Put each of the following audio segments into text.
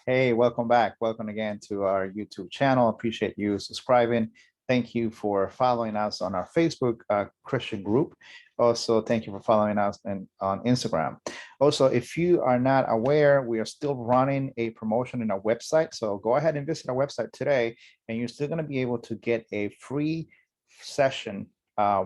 Hey, welcome back. Welcome again to our YouTube channel. Appreciate you subscribing. Thank you for following us on our Facebook Christian group. Also, thank you for following us on Instagram. Also, if you are not aware, we are still running a promotion in our website. So go ahead and visit our website today, and you're still going to be able to get a free session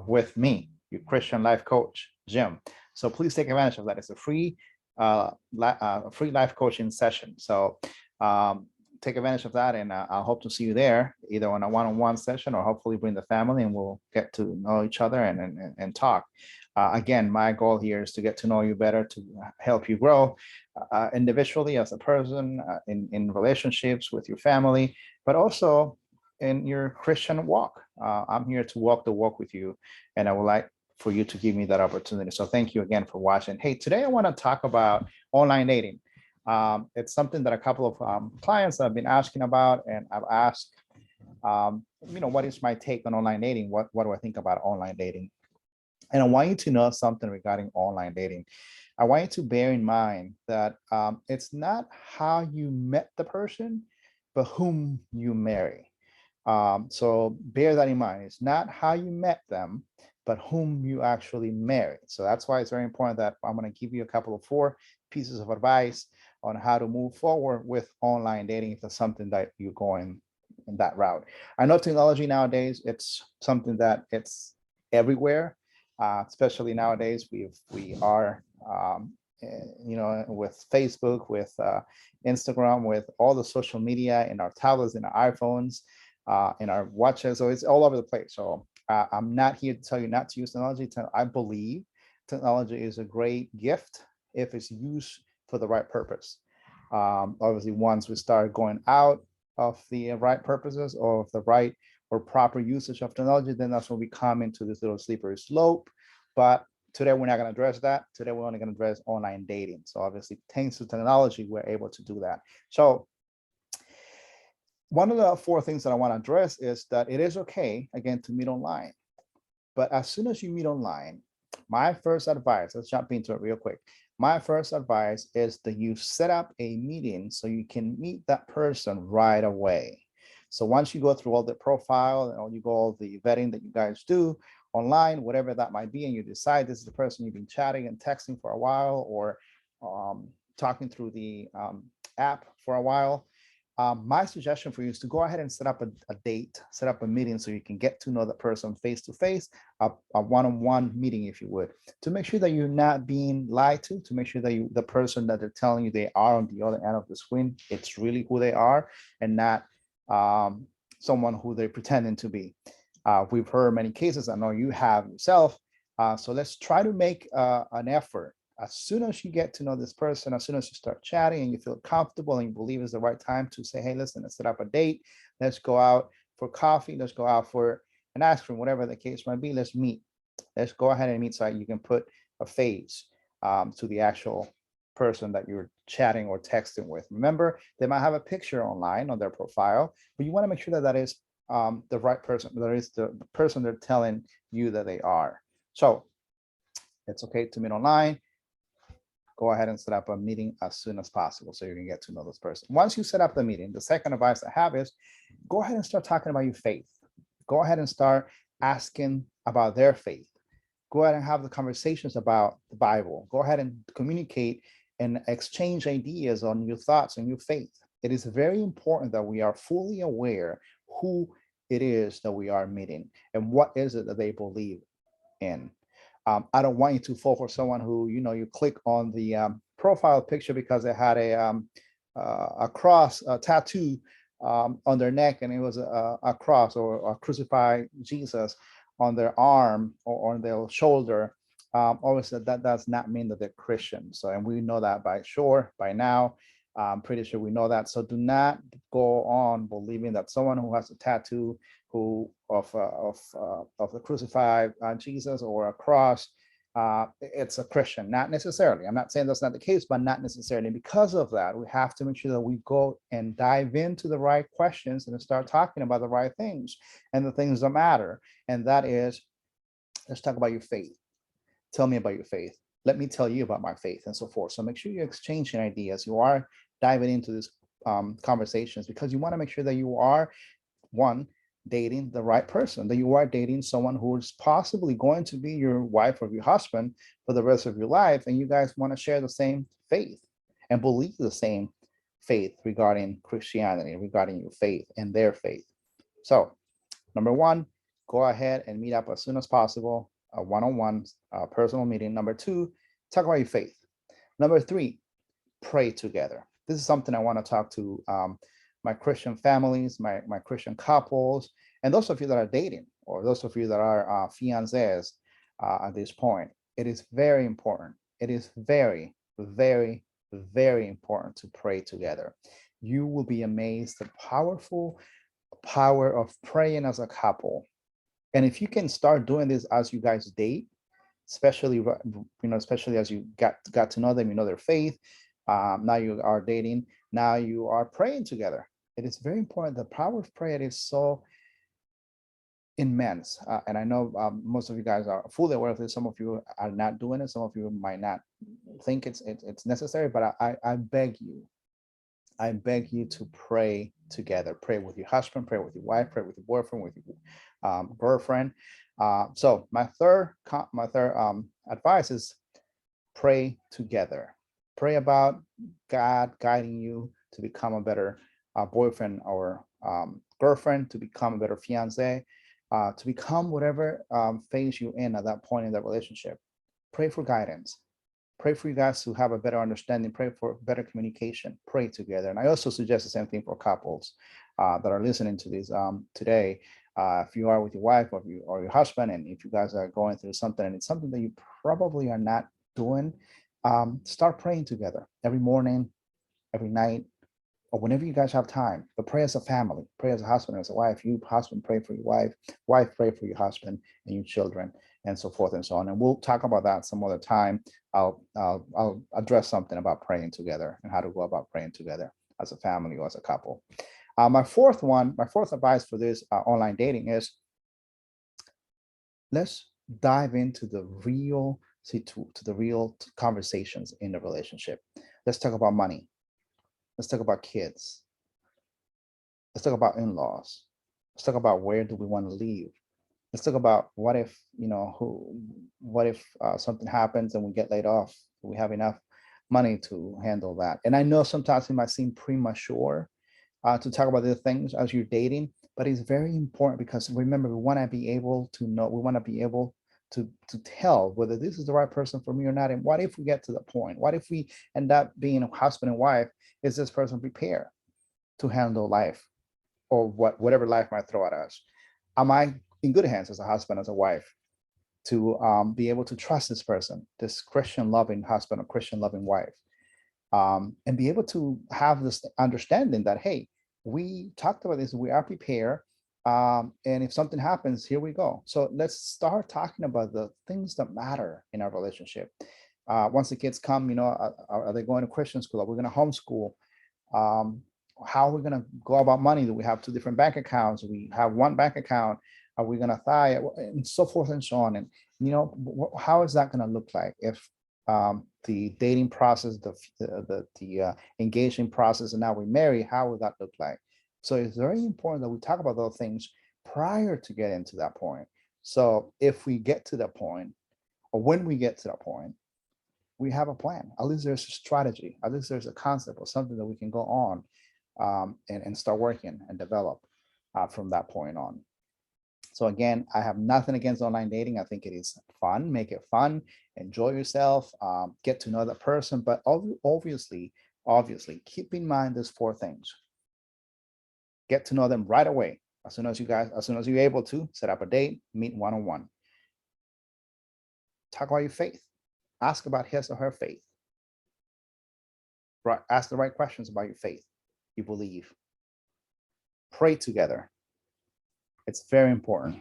with me, your Christian life coach, Jim. So please take advantage of that. It's a free life coaching session. So um, take advantage of that, and I'll hope to see you there, either on a one-on-one session or hopefully bring the family, and we'll get to know each other and talk. Again, my goal here is to get to know you better, to help you grow individually as a person, in relationships with your family, but also in your Christian walk. I'm here to walk the walk with you, and I would like for you to give me that opportunity. So thank you again for watching. Hey, today I want to talk about online dating. It's something that a couple of clients have been asking about, and I've asked, what is my take on online dating? What do I think about online dating? And I want you to know something regarding online dating. I want you to bear in mind that it's not how you met the person, but whom you marry. So bear that in mind. It's not how you met them, but whom you actually married. So that's why it's very important that I'm going to give you a couple of 4 pieces of advice on how to move forward with online dating if it's something that you're going in that route. I know technology nowadays, it's something that it's everywhere, especially nowadays. We are, with Facebook, with Instagram, with all the social media in our tablets, in our iPhones, in our watches. So it's all over the place. So I'm not here to tell you not to use technology. I believe technology is a great gift if it's used for the right purpose. Obviously, once we start going out of the right purposes or of the right or proper usage of technology, then that's when we come into this little slippery slope. But today we're not going to address that. Today we're only going to address online dating. So obviously, thanks to technology, we're able to do that. So one of the 4 things that I want to address is that it is okay, again, to meet online. But as soon as you meet online, my first advice, let's jump into it real quick. My first advice is that you set up a meeting so you can meet that person right away. So once you go through all the profile and you go all the vetting that you guys do online, whatever that might be, and you decide this is the person you've been chatting and texting for a while, or talking through the app for a while, my suggestion for you is to go ahead and set up a date, set up a meeting so you can get to know the person face to face, a one-on-one meeting, if you would, to make sure that you're not being lied to make sure that the person that they're telling you they are on the other end of the screen, it's really who they are and not someone who they're pretending to be. We've heard many cases, I know you have yourself. So let's try to make an effort as soon as you get to know this person, as soon as you start chatting and you feel comfortable and you believe it's the right time to say, hey, listen, let's set up a date. Let's go out for coffee. Let's go out for an ice cream, whatever the case might be. Let's meet. Let's go ahead and meet so you can put a face to the actual person that you're chatting or texting with. Remember, they might have a picture online on their profile, but you want to make sure that that is the right person, that is the person they're telling you that they are. So it's okay to meet online. Go ahead and set up a meeting as soon as possible so you can get to know this person. Once you set up the meeting, the second advice I have is go ahead and start talking about your faith. Go ahead and start asking about their faith. Go ahead and have the conversations about the Bible. Go ahead and communicate and exchange ideas on your thoughts and your faith. It is very important that we are fully aware who it is that we are meeting and what is it that they believe in. I don't want you to fall for someone who, you click on the profile picture because they had a cross, a tattoo on their neck, and it was a cross or a crucified Jesus on their arm or on their shoulder. Obviously, that does not mean that they're Christian. So, and we know that by now. I'm pretty sure we know that. So do not go on believing that someone who has a tattoo of the crucified Jesus or a cross, it's a Christian. Not necessarily. I'm not saying that's not the case, but not necessarily. Because of that, we have to make sure that we go and dive into the right questions and start talking about the right things and the things that matter. And that is, let's talk about your faith. Tell me about your faith. Let me tell you about my faith, and so forth. So make sure you're exchanging ideas. You are diving into this conversations, because you want to make sure that you are, one, dating the right person, that you are dating someone who is possibly going to be your wife or your husband for the rest of your life, and you guys want to share the same faith and believe the same faith regarding Christianity, regarding your faith and their faith. So, number one, go ahead and meet up as soon as possible, a one-on-one personal meeting. Number two, talk about your faith. Number three, pray together. This is something I want to talk to my Christian families, my Christian couples, and those of you that are dating, or those of you that are fiancés at this point. It is very important. It is very, very, very important to pray together. You will be amazed the powerful power of praying as a couple. And if you can start doing this as you guys date, especially especially as you got to know them, you know their faith. Now you are dating. Now you are praying together. It is very important. The power of prayer is so immense, and I know most of you guys are fully aware of this. Some of you are not doing it. Some of you might not think it's necessary. But I beg you, I beg you to pray together. Pray with your husband, pray with your wife, pray with your boyfriend, with your girlfriend. So my third advice is pray together. Pray about God guiding you to become a better boyfriend or girlfriend, to become a better fiance, to become whatever phase you're in at that point in the relationship. Pray for guidance. Pray for you guys to have a better understanding. Pray for better communication. Pray together. And I also suggest the same thing for couples that are listening to this today. If you are with your wife or your husband, and if you guys are going through something and it's something that you probably are not doing, start praying together every morning, every night, or whenever you guys have time. But pray as a family. Pray as a husband, as a wife. You husband pray for your wife pray for your husband and your children, and so forth and so on. And we'll talk about that some other time. I'll address something about praying together and how to go about praying together as a family or as a couple. My fourth advice for this online dating is, let's dive into the real conversations in the relationship. Let's talk about money. Let's talk about kids. Let's talk about in-laws. Let's talk about where do we want to live. Let's talk about what if something happens and we get laid off. Do we have enough money to handle that? And I know sometimes it might seem premature to talk about these things as you're dating, but it's very important, because remember, we want to be able to know, we want to be able to tell whether this is the right person for me or not. And what if we get to the point? What if we end up being a husband and wife? Is this person prepared to handle life, or whatever life might throw at us? Am I in good hands as a husband, as a wife, to be able to trust this person, this Christian loving husband or Christian loving wife, and be able to have this understanding that, hey, we talked about this, we are prepared, and if something happens, here we go. So let's start talking about the things that matter in our relationship. Once the kids come, are they going to Christian school? Are we going to homeschool? How are we going to go about money? Do we have two different bank accounts? Do we have one bank account? Are we going to tie, and so forth and so on? And how is that going to look like if the dating process, the engagement process, and now we marry? How would that look like? So it's very important that we talk about those things prior to getting to that point. So if we get to that point, or when we get to that point, we have a plan. At least there's a strategy. At least there's a concept or something that we can go on and start working and develop from that point on. So again, I have nothing against online dating. I think it is fun. Make it fun. Enjoy yourself. Get to know that person. But obviously, keep in mind these four things. Get to know them right away. As soon as you're able to, set up a date, meet one-on-one. Talk about your faith. Ask about his or her faith. Right? Ask the right questions about your faith. You believe. Pray together. It's very important.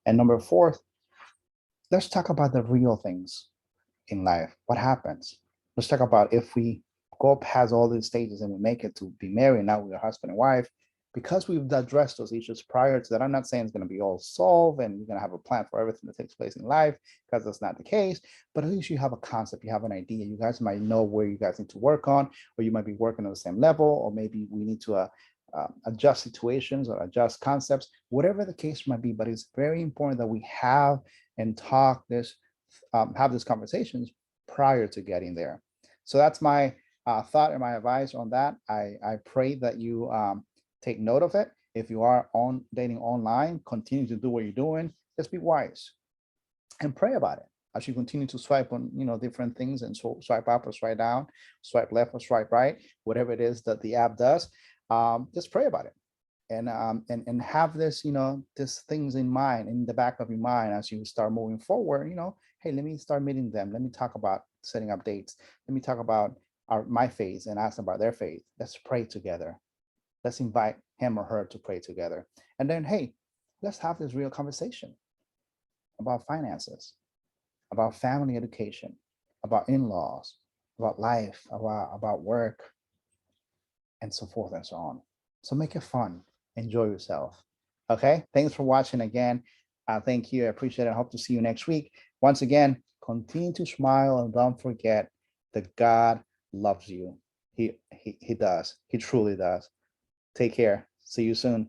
And number four, let's talk about the real things in life. What happens? Let's talk about if we go past all these stages and we make it to be married, now we're husband and wife. because we've addressed those issues prior to that, I'm not saying it's going to be all solved and you're going to have a plan for everything that takes place in life, because that's not the case. But at least you have a concept, you have an idea. You guys might know where you guys need to work on, or you might be working on the same level, or maybe we need to adjust situations or adjust concepts, whatever the case might be. But it's very important that we have and talk this, have these conversations prior to getting there. So that's my thought and my advice on that. I pray that you take note of it. If you are on dating online, continue to do what you're doing. Just be wise and pray about it as you continue to swipe on, different things, and so swipe up or swipe down, swipe left or swipe right, whatever it is that the app does. Just pray about it, and have this, these things in mind, in the back of your mind, as you start moving forward. Hey, let me start meeting them. Let me talk about setting up dates. Let me talk about my faith and ask them about their faith. Let's pray together. Let's invite him or her to pray together. And then, hey, let's have this real conversation about finances, about family education, about in-laws, about life, about work, and so forth and so on. So make it fun. Enjoy yourself. Okay. Thanks for watching again. Thank you. I appreciate it. I hope to see you next week. Once again, continue to smile and don't forget that God loves you. He does. He truly does. Take care. See you soon.